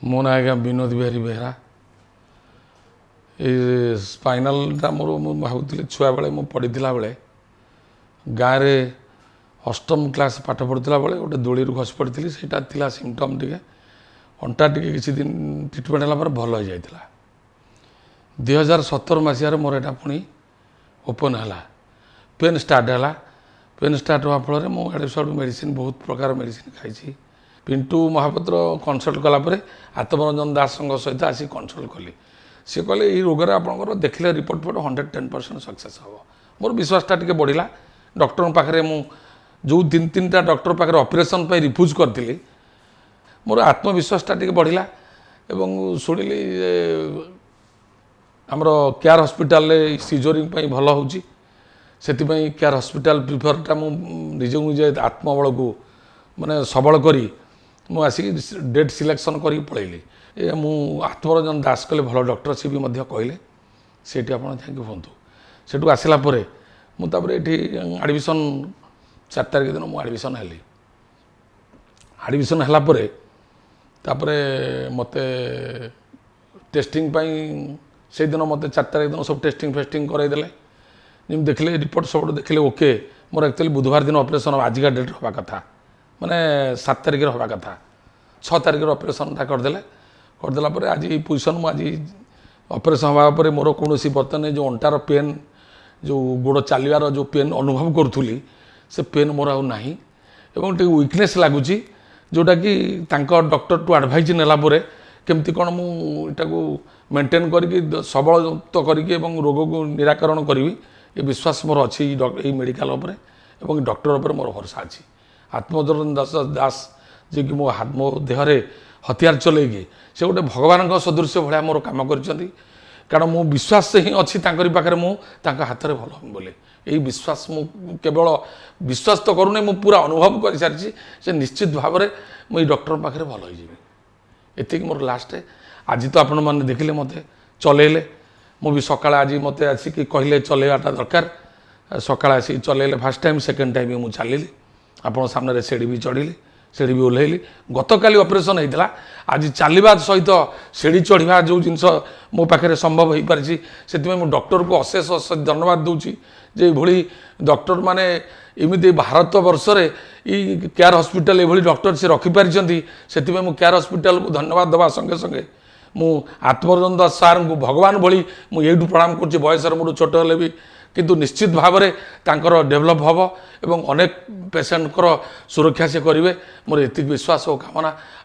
मो ना आज्ञा विनोद बिहारी बेहरा ये स्पाइनालटा मोर भावुली छुआ बेले मु पढ़ीला बेले गाँव में अष्टम क्लास पाठ पढ़ुला बेले गोटे दोली खसी पड़ी से सिम्पटम टे अंटा टे किसी दिन ट्रिटमेंट है भल हो जाता 2017 मसीह मोर यहाँ पुणी ओपन है पेन स्टार्ट है पेन स्टार्ट होगा फल मुझे सब मेडिसिन बहुत प्रकार मेडिसिन खाई पिंटू महापात्र कनसल्ट कलापर आत्मरंजन दास सहित आसी कनसल्ट कली सी कहले ये रोग आपंकर देखले रिपोर्ट फट 110% सक्सेस हम मोर विश्वासटा टी बढ़ला डॉक्टर पाखे मु जो तीन तीन टा डॉक्टर पाखे ऑपरेशन पे रिफ्यूज करती मोर आत्मविश्वासटा टी बढ़ला एवं शुणिली आमर केयर हॉस्पिटल सीजरिंग भल हो केयर हॉस्पिटल प्रिफरटा मुझे मुझे आत्मबल को माने सबल करी मु आसिक डेट सिलेक्शन कर पलैली मु आत्मरंजन दास कले भल डॉक्टर सी भी कहले से आप थैंक यू कहतु सेठू आसला मुझे एडमिशन 4 तारिख दिन मुझे एडमिशन हेली एडमिशन है मत टेस्टिंग से दिन मत 4 तारिख दिन सब टेस्टिंग फेस्टिंग करदेले जमी देखले रिपोर्ट सब देखले ओके मोर एक्चुअली बुधवार दिन ऑपरेशन आजिका डेट हवा कथा माने 7 तारिख हवा कथा 6 तारिख ऑपरेशन करदेला आज पोजिशन मुझ ऑपरेशन हवा मोर कौन बर्तमान जो अंटार पेन जो गोड़ चलवार जो पेन अनुभव करूली से पेन मोर आना वीकनेस लगुच जोटा कि डॉक्टर टू एडवाइज नेला केमती कौन मुझा मेंटेन करके सबल तो करके रोग को निराकरण करी ये विश्वास मोर अच्छी ये मेडिकल एवं डॉक्टर मोर भरोसा अच्छी आत्मरंजन दास जे कि मो देहरे हथियार चलैकी से गोटे भगवान सदृश भाया मोर कम कर कारण मो विश्वास से ही अच्छी पाखे मुझे हाथ में भल बोले यही विश्वास मु केवल विश्वास तो करूनी मु पूरा अनुभव कर सारी से निश्चित भाव में मुझे डॉक्टर पाखे भल हो ये मोर लास्ट आज तो आपण मैंने देखिले मत चलैले मुझे सकाल आज मत आसिक कहले चलैवाटा दरकार सकाल आसिक चलैले फास्ट टाइम सेकेंड टाइम मुझे चलिली आपण सामने सीढ़ी भी चढ़ी सीढ़ी भी ओह्लैली गतकाली ऑपरेशन होता आज चलवा सहित सीढ़ी चढ़ा जो जिनस मो पाखे संभव हो पारि से डॉक्टर को अशेष अशेष धन्यवाद दूची जे भली डॉक्टर माने इमिति भारत वर्ष रे केयर हॉस्पिटल ये डॉक्टर से रखिपारी से केयर हॉस्पिटल को धन्यवाद देवा संगे संगे मु आत्मरंजन दास सार को भगवान भली मुझे प्रणाम कर बयस मोट छोट हेले भी किंतु निश्चित भाव में डेभलप हम एवं अनेक पेसेंट सुरक्षा से करेंगे मोर ये विश्वास और कामना